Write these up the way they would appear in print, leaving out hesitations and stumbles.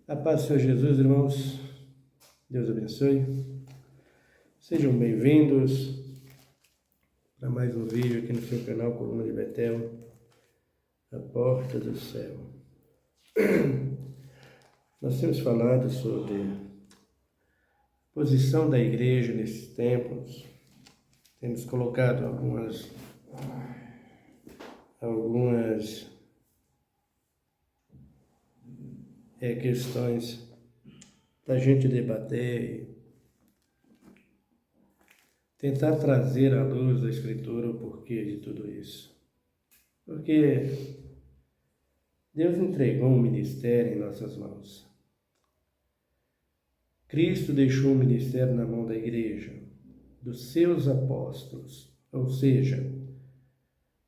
A paz do Senhor Jesus, irmãos. Deus abençoe. Sejam bem-vindos para mais um vídeo aqui no seu canal Coluna de Betel, a porta do céu. Nós temos falado sobre a posição da igreja nesses tempos. Temos colocado algumas questões da gente debater e tentar trazer à luz da Escritura o porquê de tudo isso. Porque Deus entregou um ministério em nossas mãos. Cristo deixou o ministério na mão da igreja, dos seus apóstolos, ou seja,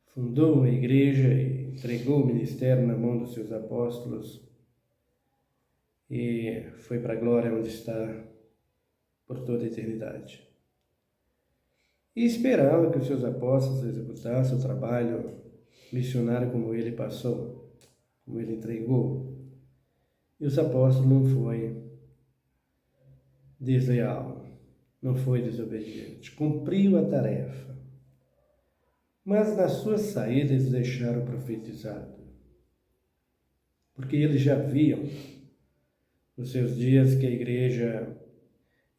fundou uma igreja e entregou o ministério na mão dos seus apóstolos e foi para a glória onde está por toda a eternidade. E esperava que os seus apóstolos executassem o trabalho missionário como ele passou, como ele entregou. E os apóstolos não foi desleal, não foi desobediente, cumpriu a tarefa. Mas na sua saída eles deixaram profetizado, porque eles já viam nos seus dias que a igreja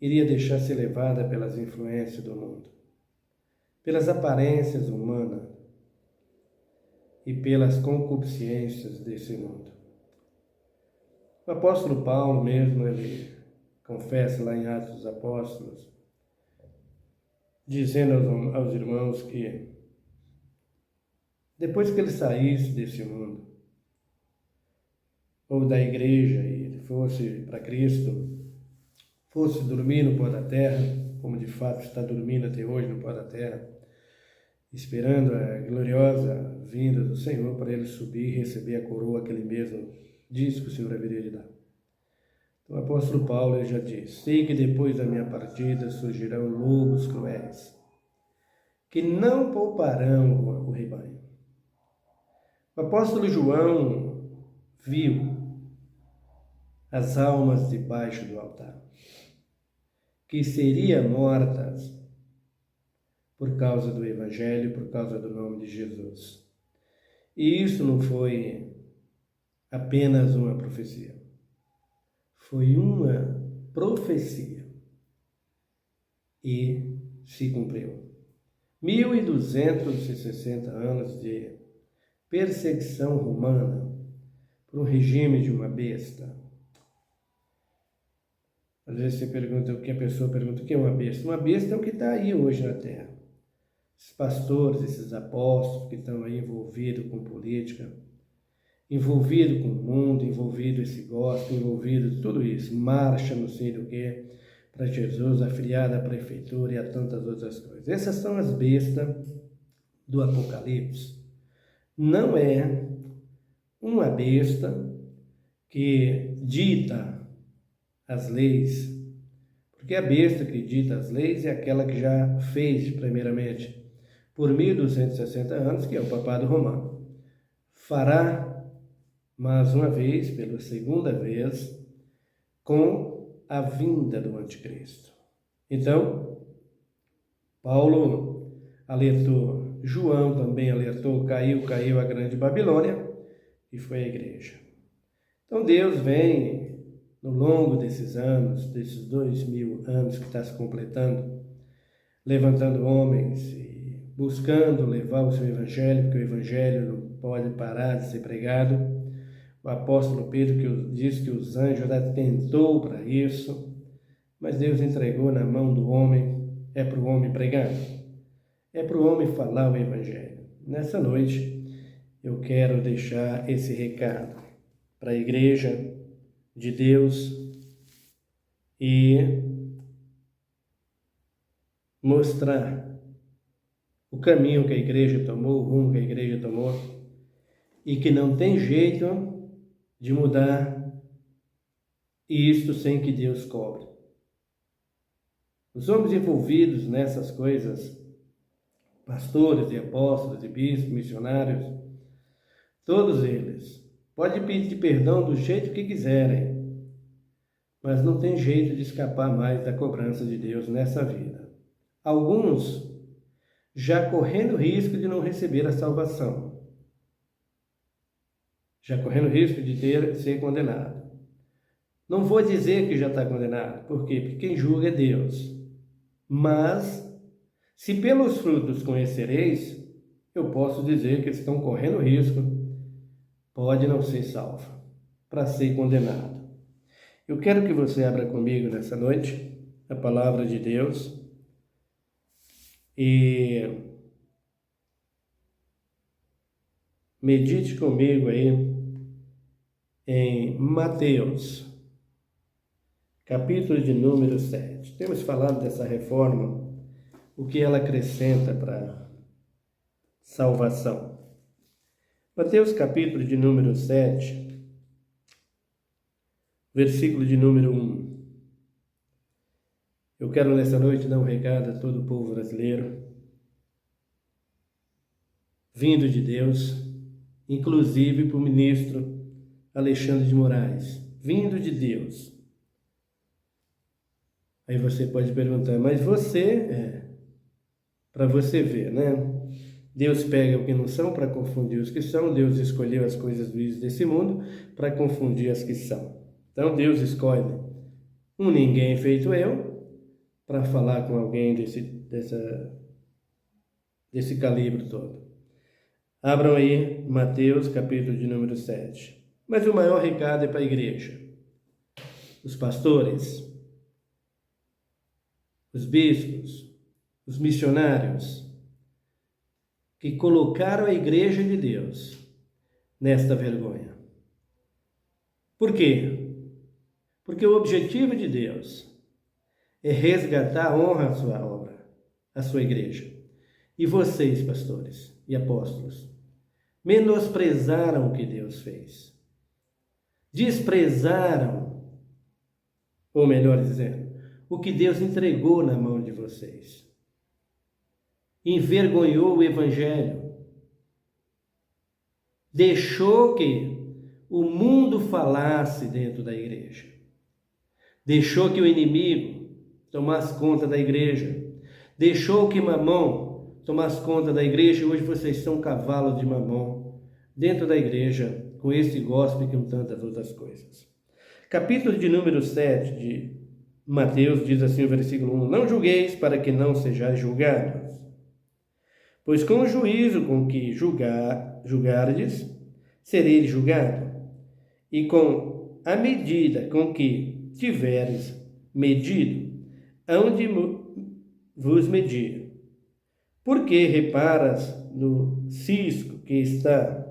iria deixar ser levada pelas influências do mundo, pelas aparências humanas e pelas concupiscências desse mundo. O apóstolo Paulo mesmo, ele confessa lá em Atos dos Apóstolos, dizendo aos irmãos que depois que ele saísse desse mundo, ou da igreja, e ele fosse para Cristo, fosse dormir no pó da terra, como de fato está dormindo até hoje no pó da terra, esperando a gloriosa vinda do Senhor para ele subir e receber a coroa que ele mesmo disse que o Senhor haveria de dar. Então, o apóstolo Paulo ele já diz: sei que depois da minha partida surgirão lobos cruéis, que não pouparão o rebanho. O apóstolo João viu as almas debaixo do altar, que seriam mortas por causa do Evangelho, por causa do nome de Jesus. E isso não foi apenas uma profecia, foi uma profecia e se cumpriu. 1260 anos de perseguição romana por um regime de uma besta. Às vezes você pergunta, a pessoa pergunta, o que é uma besta? Uma besta é o que está aí hoje na Terra. Esses pastores, esses apóstolos que estão aí envolvidos com política, envolvidos com o mundo, envolvidos esse gospel, envolvidos tudo isso, marcha não sei do que, para Jesus, afiliada à prefeitura e a tantas outras coisas. Essas são as bestas do Apocalipse. Não é uma besta que dita as leis, porque a besta que dita as leis é aquela que já fez primeiramente por 1260 anos, que é o papado romano. Fará mais uma vez, pela segunda vez, com a vinda do anticristo. Então, Paulo alertou, João também alertou, caiu a grande Babilônia, e foi a igreja. Então Deus vem, no longo desses anos, desses 2000 anos que está se completando, levantando homens e buscando levar o seu evangelho, porque o evangelho não pode parar de ser pregado. O apóstolo Pedro diz que os anjos atentou para isso, mas Deus entregou na mão do homem, é para o homem pregar, é para o homem falar o evangelho. Nessa noite, eu quero deixar esse recado para a igreja de Deus e mostrar o caminho que a igreja tomou, o rumo que a igreja tomou, e que não tem jeito de mudar isto sem que Deus cobre. Os homens envolvidos nessas coisas, pastores e apóstolos e bispos, missionários, todos eles podem pedir perdão do jeito que quiserem, mas não tem jeito de escapar mais da cobrança de Deus nessa vida. Alguns já correndo risco de não receber a salvação, já correndo risco de ser condenado. Não vou dizer que já está condenado, por quê? Porque quem julga é Deus. Mas, se pelos frutos conhecereis, eu posso dizer que estão correndo risco, pode não ser salvo, para ser condenado. Eu quero que você abra comigo nessa noite a palavra de Deus e medite comigo aí em Mateus, capítulo de número 7. Temos falado dessa reforma, o que ela acrescenta para a salvação. Mateus, capítulo de número 7, versículo de número 1. Eu quero nessa noite dar um recado a todo o povo brasileiro, vindo de Deus, inclusive para o ministro Alexandre de Moraes, vindo de Deus. Aí você pode perguntar, mas para você ver, né? Deus pega o que não são para confundir os que são, Deus escolheu as coisas ruins desse mundo para confundir as que são. Então Deus escolhe um ninguém feito eu para falar com alguém desse calibre todo. Abram aí Mateus, capítulo de número 7. Mas o maior recado é para a igreja. Os pastores, os bispos, os missionários, que colocaram a igreja de Deus nesta vergonha. Por quê? Porque o objetivo de Deus é resgatar a honra à sua obra, à sua igreja. E vocês, pastores e apóstolos, menosprezaram o que Deus fez. Desprezaram, ou melhor dizendo, o que Deus entregou na mão de vocês. Envergonhou o evangelho. Deixou que o mundo falasse dentro da igreja. Deixou que o inimigo tomasse conta da igreja. Deixou que Mamon tomasse conta da igreja. E hoje vocês são cavalo de Mamon dentro da igreja, com esse gospel e com tantas outras coisas. Capítulo de número 7 de Mateus diz assim o versículo 1: Não julgueis para que não sejais julgados, pois com o juízo com que julgardes, sereis julgado, e com a medida com que tiveres medido, hão de vos medir. Porque reparas no cisco que está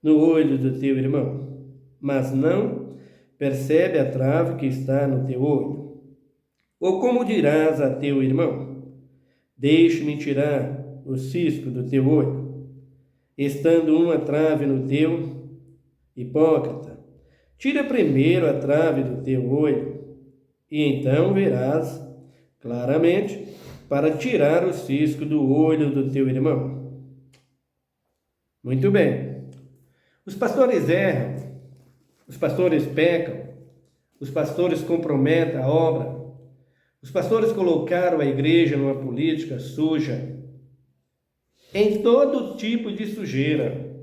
no olho do teu irmão, mas não percebe a trave que está no teu olho? Ou como dirás a teu irmão: deixe-me tirar o cisco do teu olho, estando uma trave no teu? Hipócrita, tira primeiro a trave do teu olho, e então verás claramente para tirar o cisco do olho do teu irmão. Muito bem. Os pastores erram, os pastores pecam, os pastores comprometem a obra, os pastores colocaram a igreja numa política suja, em todo tipo de sujeira,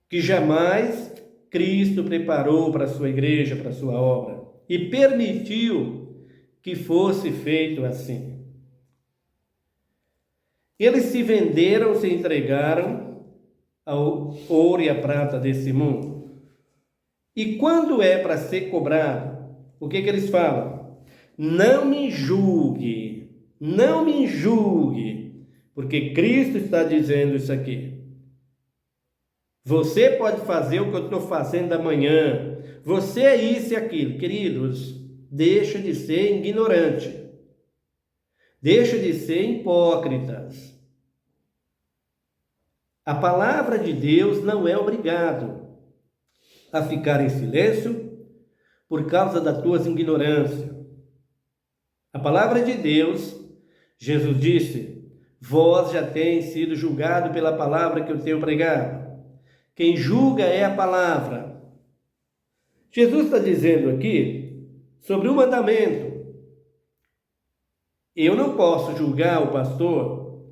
que jamais Cristo preparou para a sua igreja, para a sua obra, e permitiu que fosse feito assim. Eles se venderam, se entregaram ao ouro e à prata desse mundo. E quando é para ser cobrado, o que eles falam? Não me julgue, não me julgue, porque Cristo está dizendo isso aqui. Você pode fazer o que eu estou fazendo amanhã, você é isso e aquilo. Queridos, deixa de ser ignorante, deixa de ser hipócritas. A palavra de Deus não é obrigado a ficar em silêncio por causa das tuas ignorâncias. A palavra de Deus, Jesus disse: vós já teis sido julgados pela palavra que eu tenho pregado. Quem julga é a palavra. Jesus está dizendo aqui sobre o mandamento. Eu não posso julgar o pastor.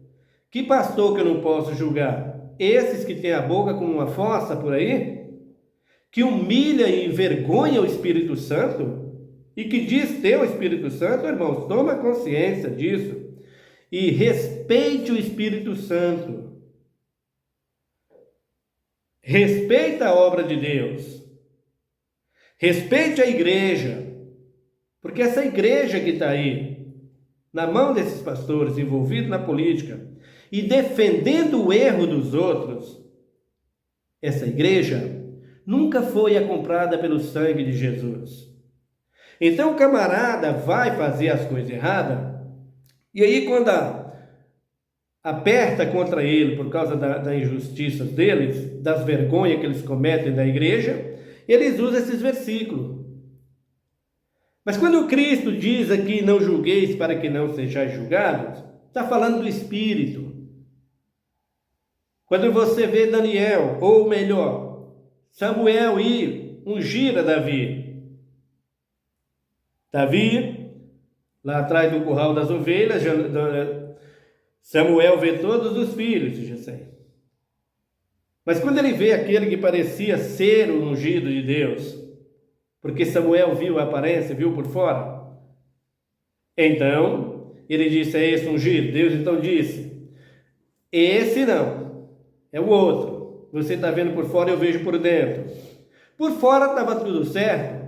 Que pastor que eu não posso julgar? Esses que têm a boca como uma fossa por aí? Que humilha e envergonha o Espírito Santo? E que diz ter o Espírito Santo? Irmãos, toma consciência disso. E respeite o Espírito Santo. Respeita a obra de Deus. Respeite a igreja. Porque essa igreja que está aí, na mão desses pastores, envolvidos na política, e defendendo o erro dos outros, essa igreja nunca foi comprada pelo sangue de Jesus. Então o camarada vai fazer as coisas erradas, e aí quando aperta contra ele por causa da injustiça deles, das vergonhas que eles cometem da igreja, eles usam esses versículos. Mas quando Cristo diz aqui, não julgueis para que não sejais julgados, está falando do Espírito. Quando você vê Daniel, ou melhor, Samuel ir ungir a Davi. Davi, lá atrás do curral das ovelhas, Samuel vê todos os filhos de Jessé. Mas quando ele vê aquele que parecia ser o ungido de Deus, porque Samuel viu a aparência, viu por fora, então ele disse, é esse ungido? Deus então disse, esse não, é o outro. Você está vendo por fora, eu vejo por dentro. Por fora estava tudo certo.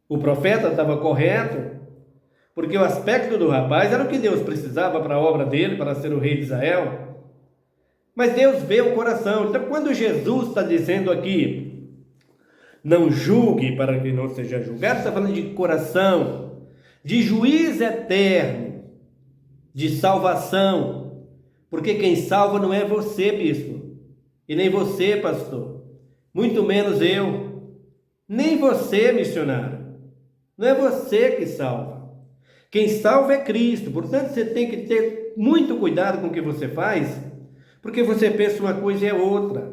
O profeta estava correto, porque o aspecto do rapaz era o que Deus precisava para a obra dele, para ser o rei de Israel. Mas Deus vê o coração. Então, quando Jesus está dizendo aqui, não julgue para que não seja julgado, está falando de coração, de juízo eterno, de salvação. Porque quem salva não é você, bispo, e nem você, pastor, muito menos eu, nem você, missionário. Não é você que salva. Quem salva é Cristo. Portanto, você tem que ter muito cuidado com o que você faz, porque você pensa uma coisa e é outra.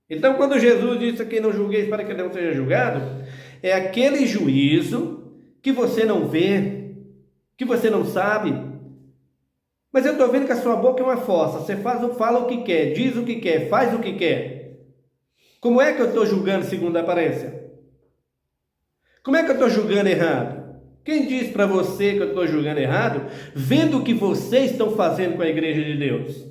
Então, quando Jesus disse que não julgueis para que não seja julgado, é aquele juízo que você não vê, que você não sabe. Mas eu estou vendo que a sua boca é uma fossa. Você fala o que quer, diz o que quer, faz o que quer. Como é que eu estou julgando segundo a aparência? Como é que eu estou julgando errado? Quem diz para você que eu estou julgando errado, vendo o que vocês estão fazendo com a igreja de Deus?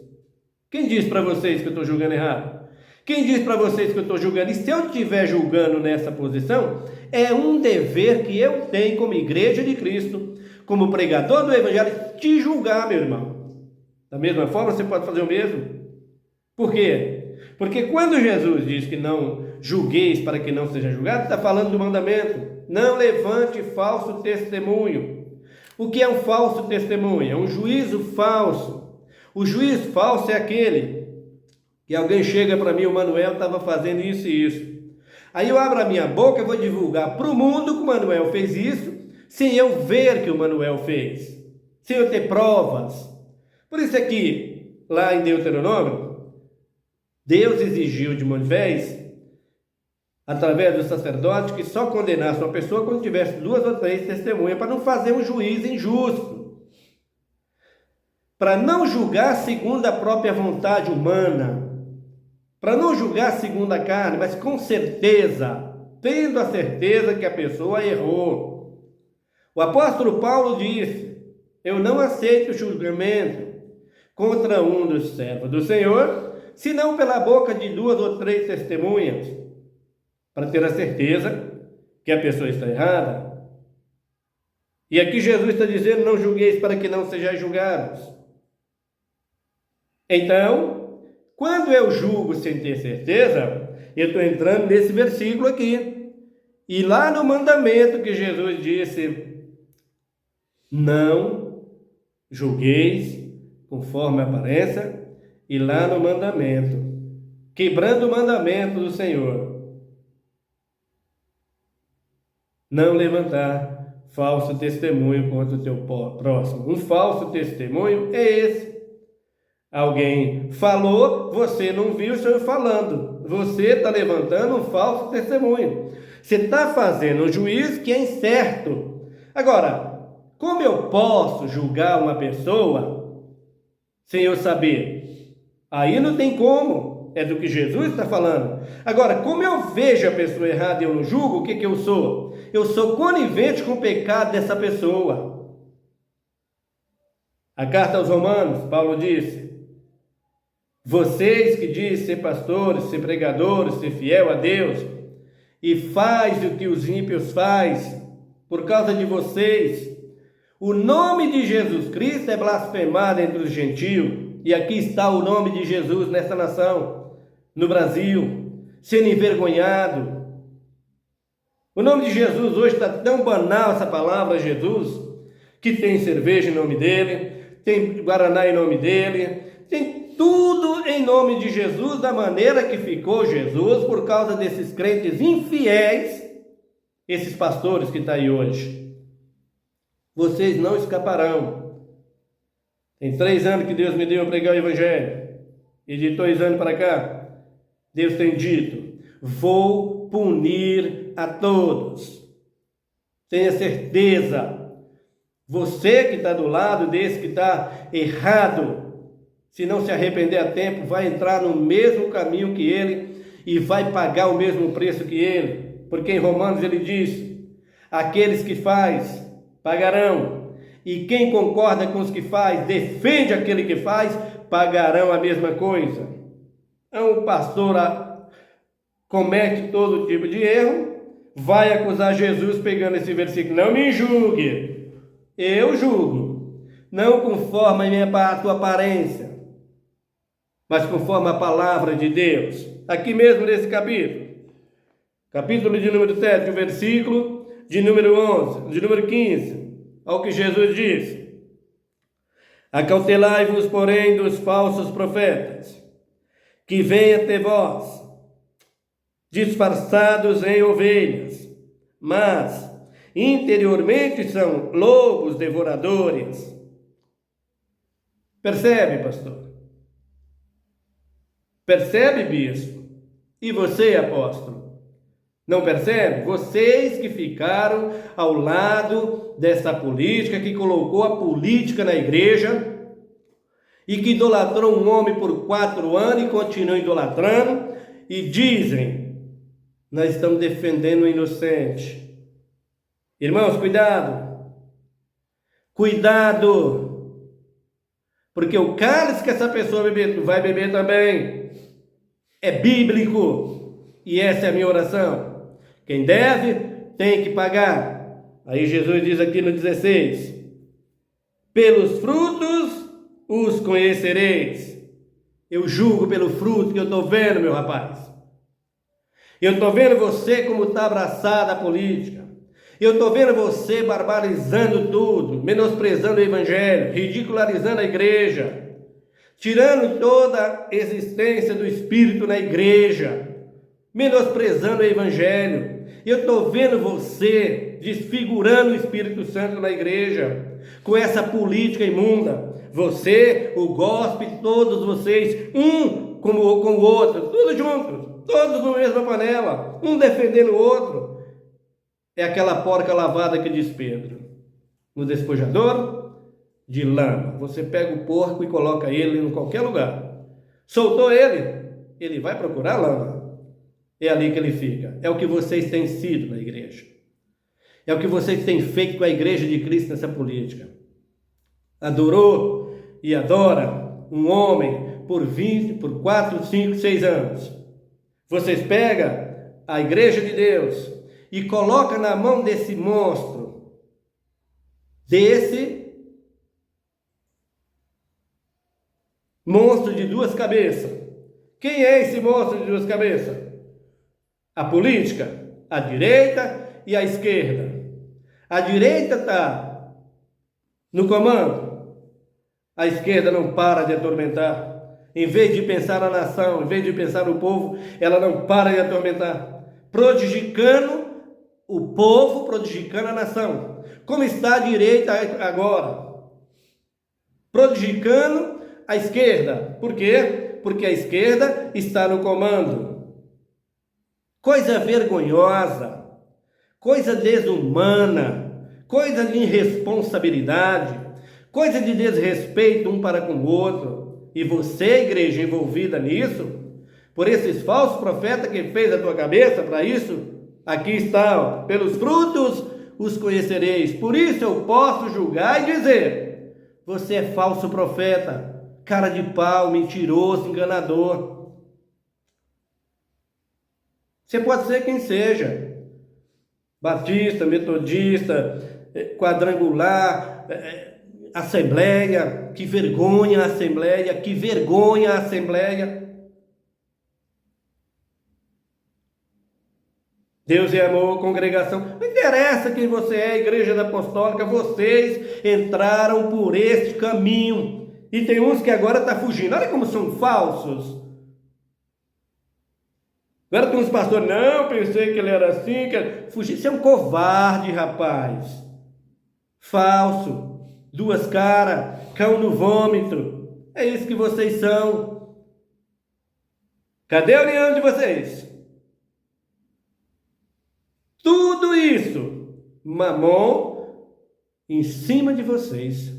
Quem diz para vocês que eu estou julgando errado? Quem diz para vocês que eu estou julgando? E se eu estiver julgando nessa posição, é um dever que eu tenho como igreja de Cristo, como pregador do Evangelho, te julgar, meu irmão. Da mesma forma, você pode fazer o mesmo. Por quê? Porque quando Jesus diz que não julgueis para que não seja julgado, está falando do mandamento. Não levante falso testemunho. O que é um falso testemunho? É um juízo falso. O juízo falso é aquele que alguém chega para mim, o Manuel estava fazendo isso e isso. Aí eu abro a minha boca e vou divulgar para o mundo que o Manuel fez isso, sem eu ver que o Manuel fez, sem eu ter provas. Por isso aqui, lá em Deuteronômio, Deus exigiu de Moisés, através do sacerdote, que só condenasse uma pessoa quando tivesse 2 ou 3 testemunhas, para não fazer um juízo injusto, para não julgar segundo a própria vontade humana, para não julgar segundo a carne, mas com certeza, tendo a certeza que a pessoa errou. O apóstolo Paulo disse, eu não aceito julgamento contra um dos servos do Senhor, senão pela boca de 2 ou 3 testemunhas, para ter a certeza que a pessoa está errada. E aqui Jesus está dizendo, não julgueis para que não sejais julgados. Então, quando eu julgo sem ter certeza, eu estou entrando nesse versículo aqui. E lá no mandamento que Jesus disse, não julgueis conforme a aparência, e lá no mandamento, quebrando o mandamento do Senhor, não levantar falso testemunho contra o teu próximo. Um falso testemunho é esse. Alguém falou, você não viu, estou falando. você está levantando um falso testemunho. Você está fazendo um juízo que é incerto. Agora, como eu posso julgar uma pessoa sem eu saber? Aí não tem como. É do que Jesus está falando. Agora, como eu vejo a pessoa errada e eu não julgo, o que eu sou? Eu sou conivente com o pecado dessa pessoa. A carta aos Romanos, Paulo disse: vocês que dizem ser pastores, ser pregadores, ser fiel a Deus, e faz o que os ímpios faz, por causa de vocês, o nome de Jesus Cristo é blasfemado entre os gentios, e aqui está o nome de Jesus nessa nação, no Brasil, sendo envergonhado. O nome de Jesus hoje está tão banal, essa palavra Jesus, que tem cerveja em nome dele, tem guaraná em nome dele, tem tudo em nome de Jesus, da maneira que ficou Jesus, por causa desses crentes infiéis, esses pastores que estão aí hoje. Vocês não escaparão. Tem 3 anos que Deus me deu a pregar o Evangelho, e de 2 anos para cá, Deus tem dito: vou punir a todos. Tenha certeza. Você que está do lado desse que está errado, se não se arrepender a tempo, vai entrar no mesmo caminho que ele e vai pagar o mesmo preço que ele. Porque em Romanos ele diz: aqueles que faz, pagarão. E quem concorda com os que faz, defende aquele que faz, pagarão a mesma coisa. Então, o pastor comete todo tipo de erro, vai acusar Jesus pegando esse versículo: não me julgue, eu julgo, não conforme a tua aparência, mas conforme a palavra de Deus. Aqui mesmo nesse capítulo de número 7, o versículo de número 11, de número 15, ao que Jesus diz: acautelai-vos, porém, dos falsos profetas, que vêm até vós, disfarçados em ovelhas, mas interiormente são lobos devoradores. Percebe, pastor? Percebe, bispo? E você, apóstolo? Não percebe? Vocês que ficaram ao lado dessa política, que colocou a política na igreja e que idolatrou um homem por 4 anos e continua idolatrando, e dizem: nós estamos defendendo o inocente. Irmãos, cuidado. Cuidado. Porque o cálice que essa pessoa vai beber também é bíblico. E essa é a minha oração. Quem deve, tem que pagar. Aí Jesus diz aqui no 16: pelos frutos os conhecereis. Eu julgo pelo fruto que eu estou vendo, meu rapaz. Eu estou vendo você como está abraçada a política. Eu estou vendo você barbarizando tudo, menosprezando o Evangelho, ridicularizando a igreja, tirando toda a existência do Espírito na igreja, menosprezando o Evangelho. Eu estou vendo você desfigurando o Espírito Santo na igreja, com essa política imunda. Você, o gospel, todos vocês, um com o outro, tudo juntos, todos na mesma panela, um defendendo o outro. É aquela porca lavada que diz Pedro: no despojador de lama. Você pega o porco e coloca ele em qualquer lugar. Soltou ele, ele vai procurar lama. É ali que ele fica. É o que vocês têm sido na igreja. É o que vocês têm feito com a igreja de Cristo nessa política. Adorou e adora um homem por 4, 5, 6 anos. Vocês pegam a igreja de Deus e colocam na mão desse monstro, monstro de 2 cabeças. Quem é esse monstro de 2 cabeças? A política, a direita e a esquerda. A direita está no comando, a esquerda não para de atormentar. Em vez de pensar na nação, em vez de pensar no povo, ela não para de atormentar, prejudicando o povo, prejudicando a nação. Como está a direita agora? Prejudicando a esquerda. Por quê? Porque a esquerda está no comando. coisa vergonhosa, coisa desumana, coisa de irresponsabilidade, coisa de desrespeito um para com o outro. E você, igreja, envolvida nisso, por esses falsos profetas que fez a tua cabeça para isso, aqui está, ó, pelos frutos os conhecereis. Por isso eu posso julgar e dizer: você é falso profeta, cara de pau, mentiroso, enganador. Você pode ser quem seja, batista, metodista, quadrangular, assembleia, que vergonha a assembleia, que vergonha a assembleia. Deus é amor, congregação, não interessa quem você é, igreja apostólica, vocês entraram por este caminho, e tem uns que agora estão fugindo, olha como são falsos. Agora tem uns pastores, não, pensei que ele era assim, que ele... Fugir, você é um covarde, rapaz, falso, duas caras, cão no vômito, é isso que vocês são. Cadê a união de vocês? Tudo isso, mamon, em cima de vocês,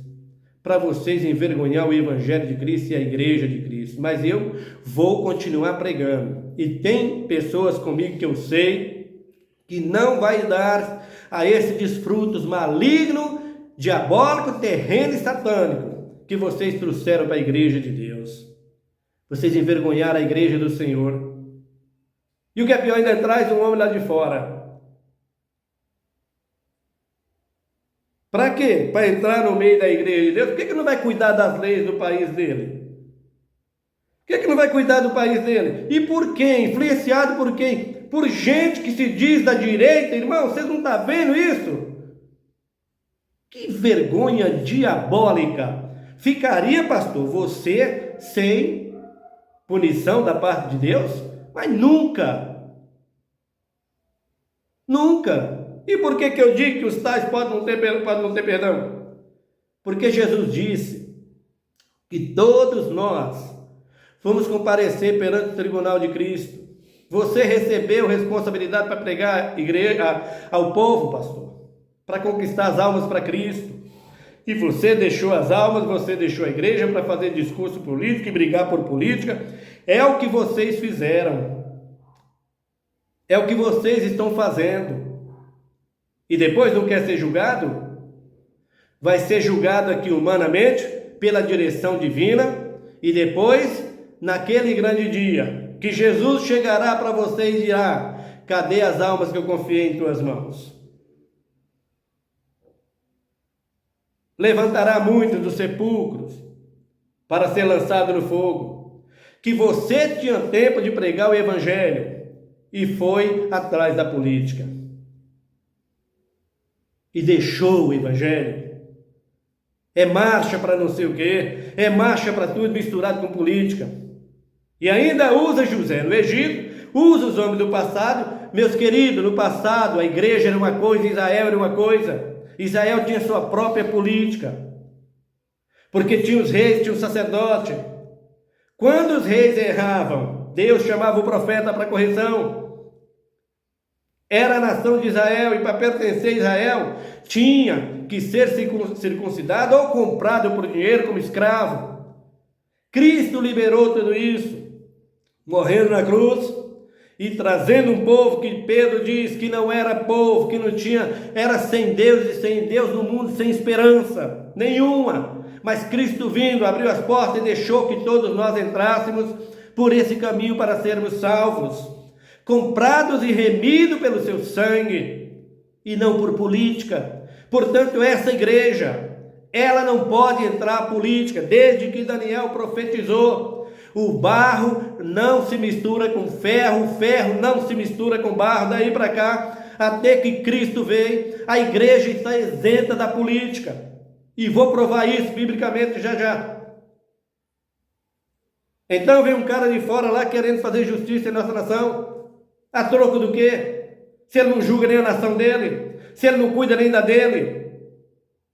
para vocês envergonhar o Evangelho de Cristo e a Igreja de Cristo. Mas eu vou continuar pregando. E tem pessoas comigo que eu sei que não vai dar a esses desfrutos maligno, diabólico, terreno e satânico que vocês trouxeram para a Igreja de Deus. Vocês envergonharam a Igreja do Senhor. E o que é pior, ainda traz um homem lá de fora. Para quê? Para entrar no meio da igreja de Deus? Por que não vai cuidar das leis do país dele? Por que não vai cuidar do país dele? E por quem? Influenciado por quem? Por gente que se diz da direita, irmão, vocês não estão vendo isso? Que vergonha diabólica! Ficaria, pastor, você sem punição da parte de Deus? Mas nunca! Nunca! E por que eu digo que os tais podem não ter perdão? Porque Jesus disse que todos nós vamos comparecer perante o tribunal de Cristo. Você recebeu responsabilidade para pregar ao povo, pastor, para conquistar as almas para Cristo. E você deixou as almas, você deixou a igreja para fazer discurso político e brigar por política. É o que vocês fizeram. É o que vocês estão fazendo. E depois não quer ser julgado? Vai ser julgado aqui humanamente, pela direção divina, e depois, naquele grande dia, que Jesus chegará para você e dirá: cadê as almas que eu confiei em tuas mãos? Levantará muitos dos sepulcros para ser lançado no fogo. Que você tinha tempo de pregar o evangelho e foi atrás da política. E deixou o evangelho. É marcha para não sei o quê, é marcha para tudo misturado com política. E ainda usa José no Egito, usa os homens do passado. Meus queridos, no passado a igreja era uma coisa, Israel era uma coisa. Israel tinha sua própria política, porque tinha os reis, tinha o sacerdote. Quando os reis erravam, Deus chamava o profeta para correção. Era a nação de Israel, e para pertencer a Israel, tinha que ser circuncidado ou comprado por dinheiro como escravo. Cristo liberou tudo isso, morrendo na cruz e trazendo um povo que Pedro diz que não era povo, que não tinha, era sem Deus e sem Deus no mundo, sem esperança nenhuma. Mas Cristo vindo, abriu as portas e deixou que todos nós entrássemos por esse caminho para sermos salvos. Comprados e remidos pelo seu sangue, e não por política. Portanto, essa igreja, ela não pode entrar política, desde que Daniel profetizou. O barro não se mistura com ferro, o ferro não se mistura com barro, daí para cá, até que Cristo veio, a igreja está isenta da política. E vou provar isso biblicamente já já. Então vem um cara de fora lá querendo fazer justiça em nossa nação. A troco do quê? Se ele não julga nem a nação dele, se ele não cuida nem da dele.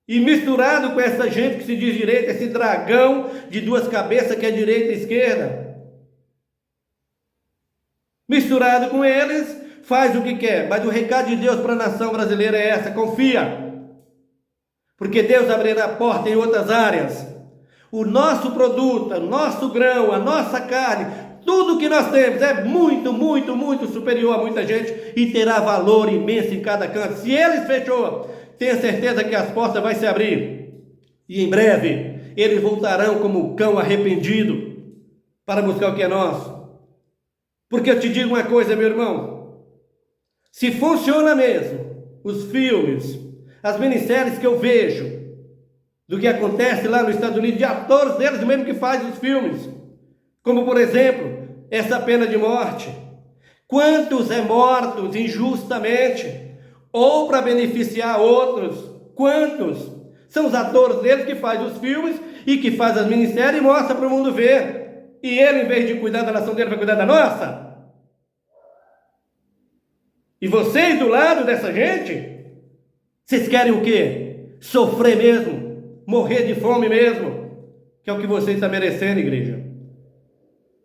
E misturado com essa gente que se diz direita, esse dragão de duas cabeças que é direita e esquerda. Misturado com eles, faz o que quer, mas o recado de Deus para a nação brasileira é essa: confia, porque Deus abrirá a porta em outras áreas. O nosso produto, o nosso grão, a nossa carne, tudo que nós temos é muito, muito, muito superior a muita gente e terá valor imenso em cada canto. Se eles fechou, tenha certeza que as portas vão se abrir e em breve eles voltarão como o cão arrependido para buscar o que é nosso. Porque eu te digo uma coisa, meu irmão, se funciona mesmo os filmes, as minisséries que eu vejo do que acontece lá nos Estados Unidos, de atores deles mesmo que fazem os filmes, como por exemplo, essa pena de morte. Quantos é mortos injustamente, ou para beneficiar outros? Quantos? São os atores deles que fazem os filmes e que fazem as minisséries e mostram para o mundo ver. E ele, em vez de cuidar da nação dele, vai cuidar da nossa? E vocês do lado dessa gente, vocês querem o quê? Sofrer mesmo? Morrer de fome mesmo? Que é o que vocês estão merecendo, igreja.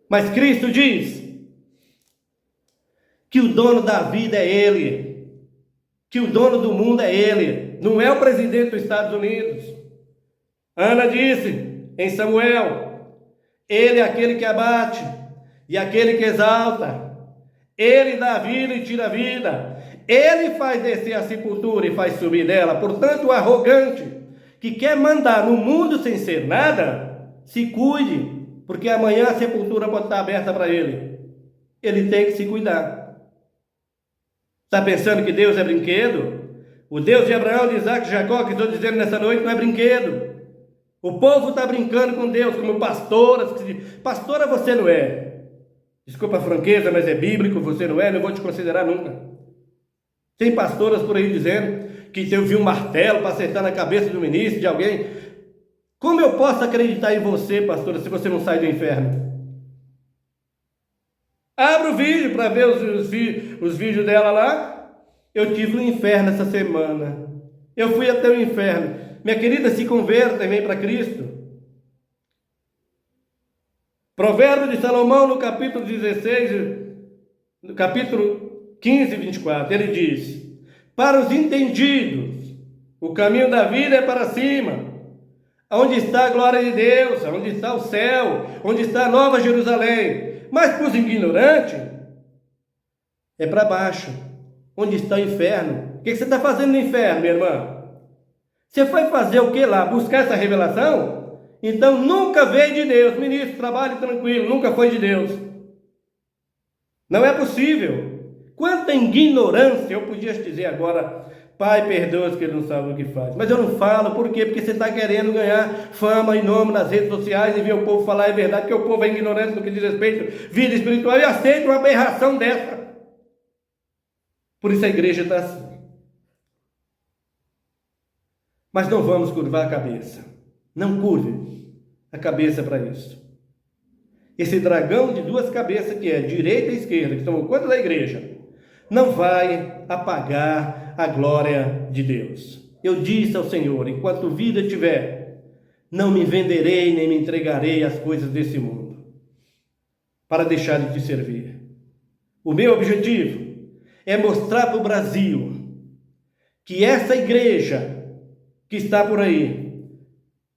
Mas Cristo diz que o dono da vida é Ele, que o dono do mundo é Ele, não é o presidente dos Estados Unidos. Ana disse em Samuel: Ele é aquele que abate e aquele que exalta. Ele dá a vida e tira a vida. Ele faz descer a sepultura e faz subir dela. Portanto, o arrogante que quer mandar no mundo sem ser nada, se cuide, porque amanhã a sepultura pode estar aberta para ele. Ele tem que se cuidar. Está pensando que Deus é brinquedo? O Deus de Abraão, de Isaac, de Jacó, que estou dizendo nessa noite, não é brinquedo. O povo está brincando com Deus, como pastoras. Pastora você não é. Desculpa a franqueza, mas é bíblico, você não é, não vou te considerar nunca. Tem pastoras por aí dizendo que eu vi um martelo para acertar na cabeça do ministro, de alguém. Como eu posso acreditar em você, pastora, se você não sai do inferno? Abra o vídeo para ver os vídeos dela lá. Eu tive no inferno essa semana. Eu fui até o inferno. Minha querida, se converta e vem para Cristo. Provérbio de Salomão, no capítulo 16, no capítulo 15, 24, ele diz: para os entendidos, o caminho da vida é para cima. Onde está a glória de Deus? Onde está o céu? Onde está a nova Jerusalém? Mas para os ignorantes, é para baixo. Onde está o inferno? O que você está fazendo no inferno, minha irmã? Você foi fazer o que lá? Buscar essa revelação? Então nunca veio de Deus. Ministro, trabalhe tranquilo, nunca foi de Deus. Não é possível. Quanta ignorância. Eu podia te dizer agora: Pai, perdoa-os que ele não sabe o que faz. Mas eu não falo, por quê? Porque você está querendo ganhar fama e nome nas redes sociais e ver o povo falar a verdade, porque o povo é ignorante no que diz respeito à vida espiritual e aceita uma aberração dessa. Por isso a igreja está assim. Mas não vamos curvar a cabeça. Não curve a cabeça para isso. Esse dragão de duas cabeças, que é direita e esquerda, que tomou conta da igreja, não vai apagar a glória de Deus. Eu disse ao Senhor: enquanto vida tiver, não me venderei nem me entregarei às coisas desse mundo, para deixar de te servir. O meu objetivo é mostrar para o Brasil que essa igreja que está por aí,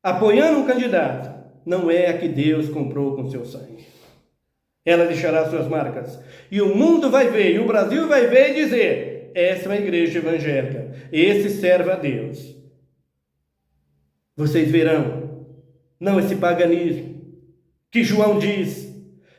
apoiando um candidato, não é a que Deus comprou com seu sangue. Ela deixará suas marcas. E o mundo vai ver, e o Brasil vai ver e dizer: essa é uma igreja evangélica, esse serve a Deus. Vocês verão, não esse paganismo, que João diz: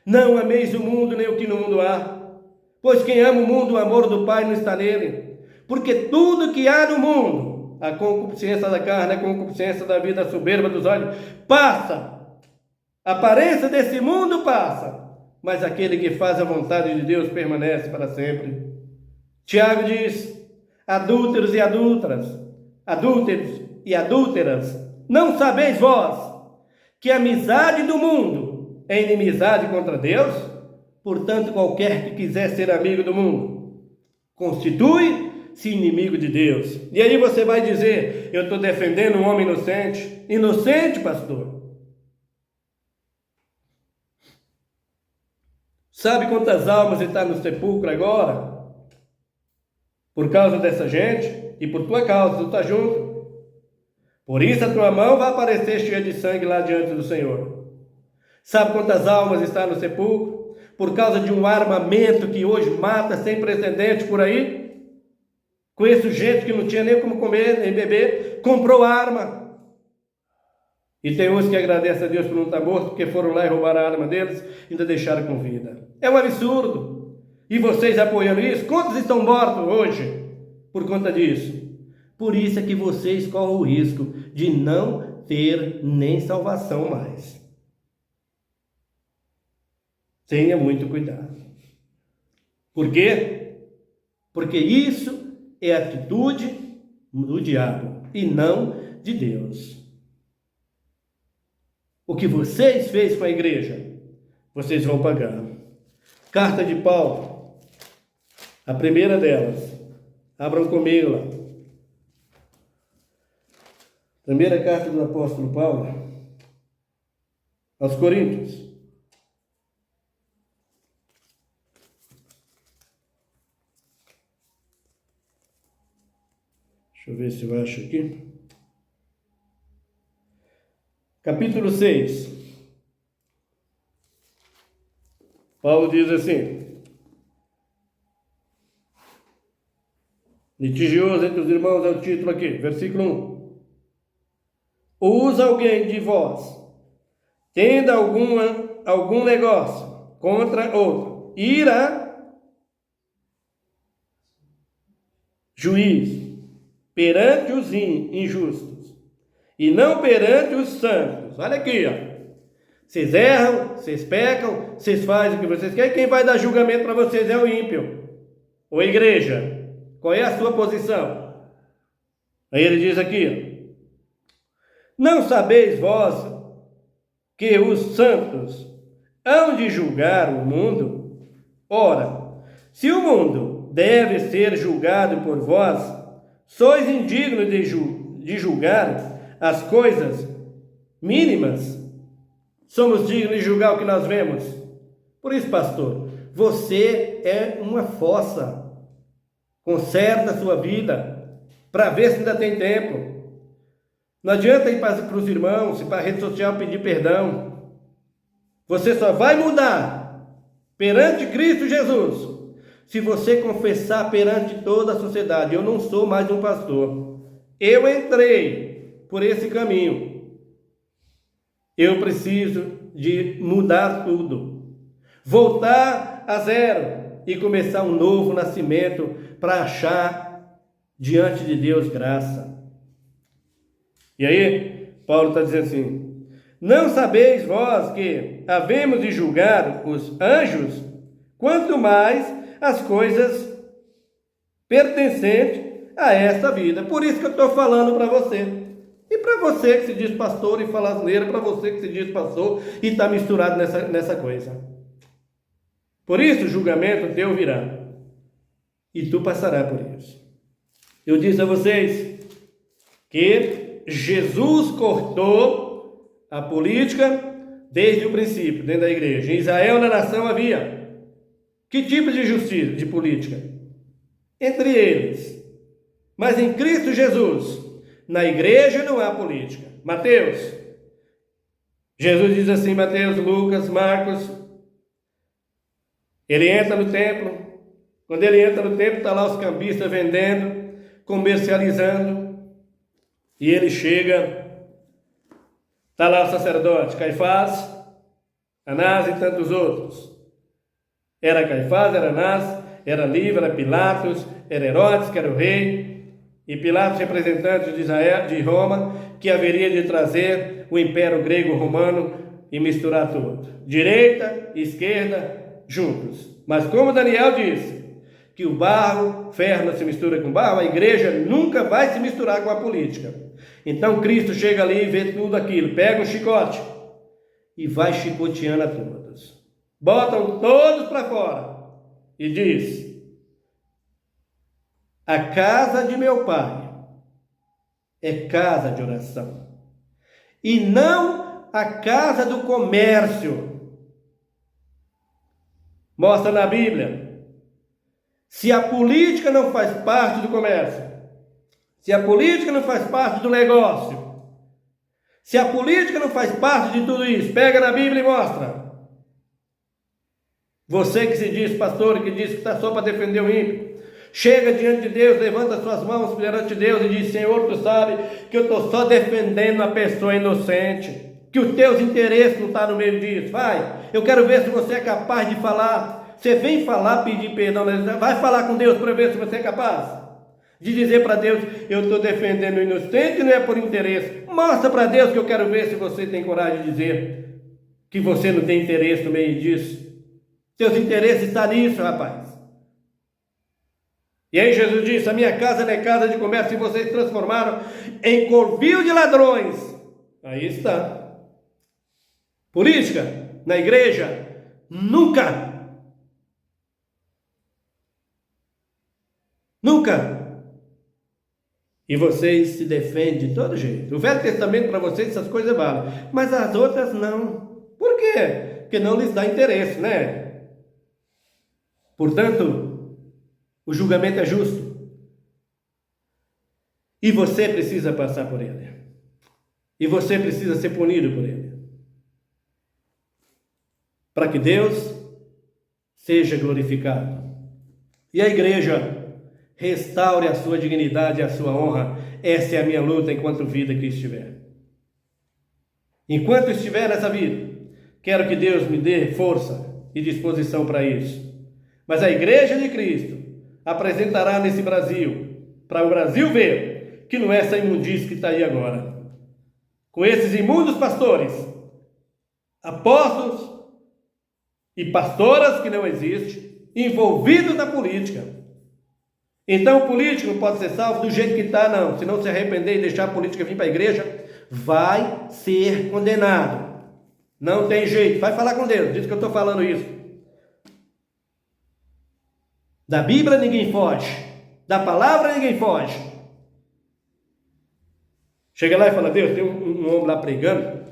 não ameis o mundo nem o que no mundo há, pois quem ama o mundo, o amor do Pai não está nele. Porque tudo que há no mundo, a concupiscência da carne, a concupiscência da vida, a soberba dos olhos, passa. A aparência desse mundo passa, mas aquele que faz a vontade de Deus permanece para sempre. Tiago diz: adúlteros e adúlteras, adúlteros e adúlteras, não sabeis vós que a amizade do mundo é inimizade contra Deus? Portanto, qualquer que quiser ser amigo do mundo constitui-se inimigo de Deus. E aí você vai dizer: eu estou defendendo um homem inocente. Inocente, pastor? Sabe quantas almas estão no sepulcro agora? por causa dessa gente e por tua causa, tu está junto. Por isso a tua mão vai aparecer cheia de sangue lá diante do Senhor. Sabe quantas almas estão no sepulcro? Por causa de um armamento que hoje mata sem precedente por aí? Conheço gente que não tinha nem como comer, nem beber, comprou arma. E tem uns que agradecem a Deus por não estar morto, porque foram lá e roubaram a arma deles e ainda deixaram com vida. É um absurdo. E vocês apoiando isso? Quantos estão mortos hoje por conta disso? Por isso é que vocês correm o risco de não ter nem salvação mais. Tenha muito cuidado. Por quê? Porque isso é atitude do diabo e não de Deus. O que vocês fez com a igreja, vocês vão pagar. Carta de Paulo, a primeira delas. Abram comigo lá. Primeira carta do apóstolo Paulo aos Coríntios. Deixa eu ver se eu acho aqui. Capítulo 6. Paulo diz assim: litigioso entre os irmãos é o título aqui, versículo 1. Usa alguém de vós, tendo algum negócio contra outro, ir a juiz perante os injustos e não perante os santos. Olha aqui, ó. Vocês erram, vocês pecam, vocês fazem o que vocês querem. Quem vai dar julgamento para vocês é o ímpio, ou a igreja. Qual é a sua posição? Aí ele diz aqui, ó: não sabeis vós que os santos hão de julgar o mundo? Ora, se o mundo deve ser julgado por vós, sois indignos de julgar as coisas mínimas. Somos dignos de julgar o que nós vemos. Por isso, pastor, você é uma fossa. Conserta a sua vida para ver se ainda tem tempo. Não adianta ir para os irmãos e para a rede social pedir perdão. Você só vai mudar perante Cristo Jesus se você confessar perante toda a sociedade: eu não sou mais um pastor, eu entrei por esse caminho, eu preciso de mudar tudo, voltar a zero e começar um novo nascimento para achar diante de Deus graça. E aí, Paulo está dizendo assim: não sabeis vós que havemos de julgar os anjos, quanto mais as coisas pertencentes a esta vida. Por isso que eu estou falando para você. E para você que se diz pastor e fala asneira, para você que se diz pastor e está misturado nessa coisa. Por isso o julgamento teu virá, e tu passarás por isso. Eu disse a vocês que Jesus cortou a política desde o princípio, dentro da igreja. Em Israel, na nação, havia que tipo de justiça, de política? Entre eles. Mas em Cristo Jesus, na igreja não há política. Mateus, Jesus diz assim, Mateus, Lucas, Marcos, ele entra no templo. Quando ele entra no templo, está lá os cambistas vendendo, comercializando, e ele chega, está lá o sacerdote Caifás, Anás e tantos outros. Era Caifás, era Anás, era Livre, era Pilatos, era Herodes, que era o rei, e Pilatos, representante de Israel, de Roma, que haveria de trazer o império grego-romano e misturar tudo. Direita e esquerda juntos. Mas como Daniel disse, que o barro, ferro não se mistura com barro, a igreja nunca vai se misturar com a política. Então Cristo chega ali e vê tudo aquilo, pega um chicote e vai chicoteando a todos. Botam todos para fora e diz: a casa de meu pai é casa de oração, e não a casa do comércio. Mostra na Bíblia Se a política não faz parte do comércio, se a política não faz parte do negócio, se a política não faz parte de tudo isso, pega na Bíblia e mostra. Você que se diz pastor e que diz que está só para defender o ímpio, chega diante de Deus, levanta suas mãos perante Deus e diz: Senhor, tu sabe que eu estou só defendendo uma pessoa inocente, que os teus interesses não estão no meio disso. Vai, eu quero ver se você é capaz de falar. Você vem falar, pedir perdão, vai falar com Deus para ver se você é capaz de dizer para Deus: eu estou defendendo o inocente, não é por interesse. Mostra para Deus que eu quero ver se você tem coragem de dizer que você não tem interesse no meio disso. Seus interesses estão nisso, rapaz. E aí Jesus disse: a minha casa não é casa de comércio, e vocês transformaram em covil de ladrões. Aí está. Política na igreja, nunca. Nunca. E vocês se defendem de todo jeito. O Velho Testamento para vocês essas coisas valem, mas as outras não. Por quê? Porque não lhes dá interesse, né? Portanto, o julgamento é justo. E você precisa passar por ele. E você precisa ser punido por ele. Para que Deus seja glorificado. E a igreja restaure a sua dignidade e a sua honra. Essa é a minha luta enquanto vida que estiver. Enquanto estiver nessa vida, quero que Deus me dê força e disposição para isso. Mas a igreja de Cristo apresentará nesse Brasil, para o Brasil ver que não é essa imundície que está aí agora. Com esses imundos pastores, apóstolos e pastoras que não existem, envolvidos na política. Então o político não pode ser salvo do jeito que está, não. Se não se arrepender e deixar a política vir para a igreja, vai ser condenado. Não tem jeito. Vai falar com Deus. Diz que eu estou falando isso. Da Bíblia ninguém foge. Da palavra ninguém foge. Chega lá e fala: Deus, tem um homem lá pregando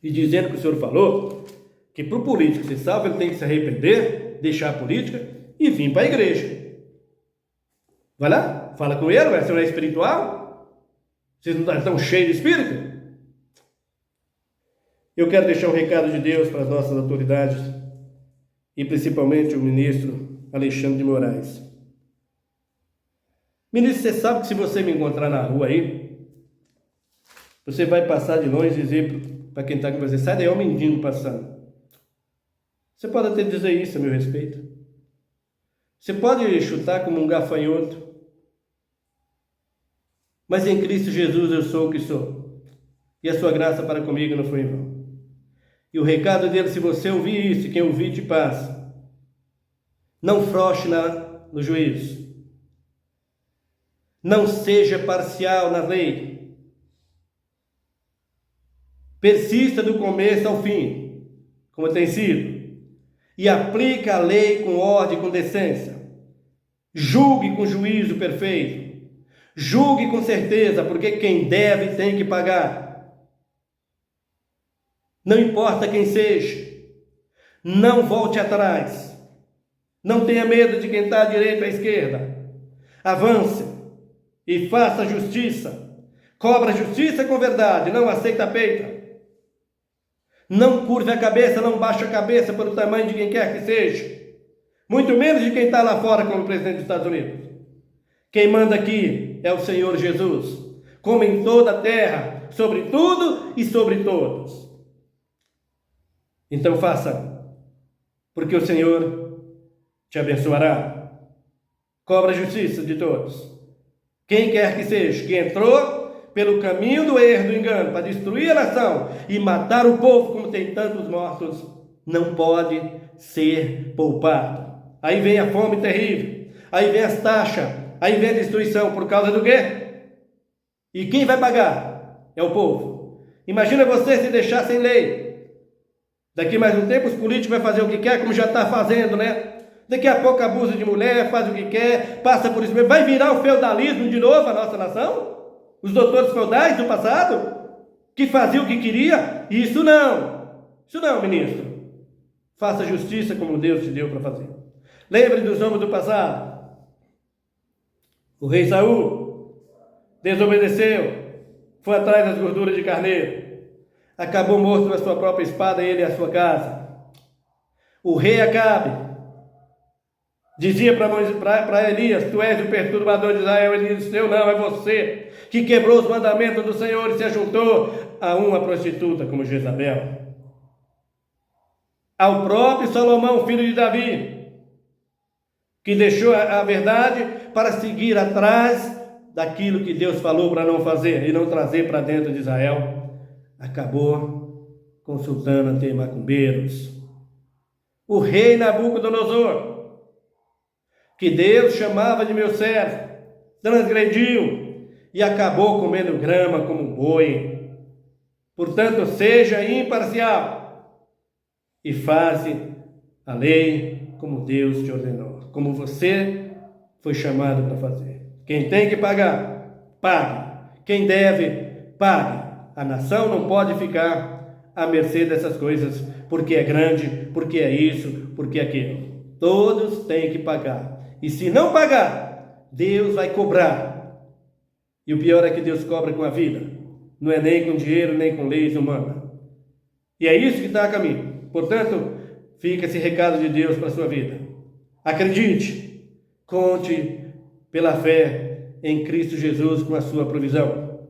e dizendo que o Senhor falou que para o político ser salvo ele tem que se arrepender, deixar a política e vir para a igreja. Vai lá, fala com ele, vai ser um espiritual. Vocês não estão cheios de espírito? Eu quero deixar um recado de Deus para as nossas autoridades e principalmente o ministro Alexandre de Moraes. Ministro, você sabe que se você me encontrar na rua aí, você vai passar de longe e dizer para quem está com você: sai daí, é um mendigo passando. Você pode até dizer isso a meu respeito. Você pode chutar como um gafanhoto. Mas em Cristo Jesus eu sou o que sou. E a sua graça para comigo não foi em vão. E o recado dele, se você ouvir isso, quem ouvir te passa. Não frouxe no juízo. Não seja parcial na lei. Persista do começo ao fim, como tem sido. E aplica a lei com ordem e com decência. Julgue com juízo perfeito. Julgue com certeza, porque quem deve tem que pagar. Não importa quem seja. Não volte atrás. Não tenha medo de quem está à direita ou à esquerda. Avance e faça justiça. Cobra justiça com verdade, não aceita peita. Não curve a cabeça, não baixe a cabeça pelo tamanho de quem quer que seja. Muito menos de quem está lá fora como presidente dos Estados Unidos. Quem manda aqui é o Senhor Jesus, como em toda a terra, sobre tudo e sobre todos. Então faça, porque o Senhor te abençoará. Cobra a justiça de todos. Quem quer que seja, que entrou pelo caminho do erro, do engano, para destruir a nação e matar o povo, como tem tantos mortos, não pode ser poupado. Aí vem a fome terrível, aí vem as taxas, aí vem a destruição, por causa do quê? E quem vai pagar? É o povo. Imagina você se deixar sem lei. Daqui mais um tempo os políticos vão fazer o que quer, como já está fazendo, né? Daqui a pouco abusa de mulher, faz o que quer, passa por isso mesmo. Vai virar o feudalismo de novo a nossa nação? Os doutores feudais do passado? Que faziam o que queria? Isso não, ministro. Faça justiça como Deus te deu para fazer. Lembre dos nomes do passado. O rei Saul desobedeceu, foi atrás das gorduras de carneiro, acabou morto na sua própria espada, ele e a sua casa. O rei Acabe dizia para Elias: tu és o perturbador de Israel. Ele disse: eu não, é você que quebrou os mandamentos do Senhor e se ajuntou a uma prostituta como Jezabel. Ao próprio Salomão, filho de Davi, que deixou a verdade para seguir atrás daquilo que Deus falou para não fazer e não trazer para dentro de Israel, acabou consultando até macumbeiros. O rei Nabucodonosor, que Deus chamava de meu servo, transgrediu e acabou comendo grama como um boi. Portanto, seja imparcial e faça a lei como Deus te ordenou, como você foi chamado para fazer. Quem tem que pagar, pague. Quem deve, pague. A nação não pode ficar à mercê dessas coisas, porque é grande, porque é isso, porque é aquilo. Todos têm que pagar. E se não pagar, Deus vai cobrar. E o pior é que Deus cobra com a vida. Não é nem com dinheiro, nem com leis humanas. E é isso que está a caminho. Portanto, fica esse recado de Deus para a sua vida. Acredite, conte pela fé em Cristo Jesus com a sua provisão,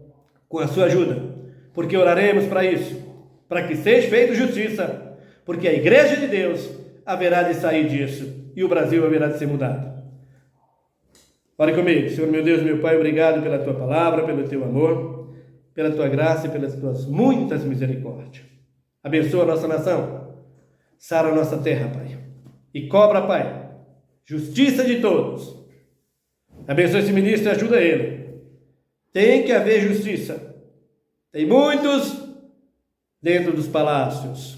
com a sua ajuda, porque oraremos para isso, para que seja feita justiça, porque a igreja de Deus haverá de sair disso e o Brasil haverá de ser mudado. Ore comigo. Senhor meu Deus, meu Pai, obrigado pela tua palavra, pelo teu amor, pela tua graça e pelas tuas muitas misericórdias. Abençoa a nossa nação, sara a nossa terra, Pai, e cobra, Pai, justiça de todos. Abençoa esse ministro e ajuda ele. Tem que haver justiça. Tem muitos dentro dos palácios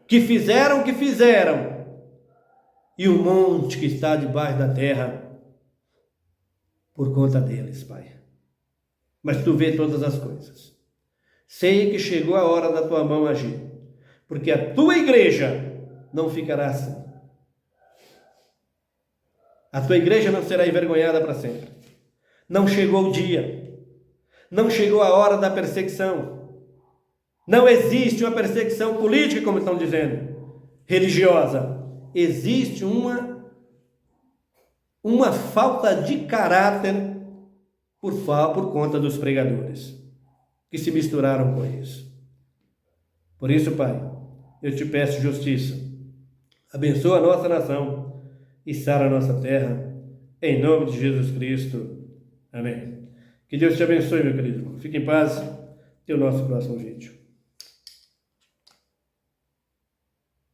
que fizeram o que fizeram, e o monte que está debaixo da terra por conta deles, Pai. Mas tu vê todas as coisas. Sei que chegou a hora da tua mão agir, porque a tua igreja não ficará assim. A tua igreja não será envergonhada para sempre. Não chegou o dia. Não chegou a hora da perseguição. Não existe uma perseguição política, como estão dizendo, religiosa. Existe uma falta de caráter por conta dos pregadores que se misturaram com isso. Por isso, Pai, eu te peço justiça. Abençoa a nossa nação e sara a nossa terra, em nome de Jesus Cristo. Amém. Que Deus te abençoe, meu querido. Fique em paz. Até o nosso próximo vídeo.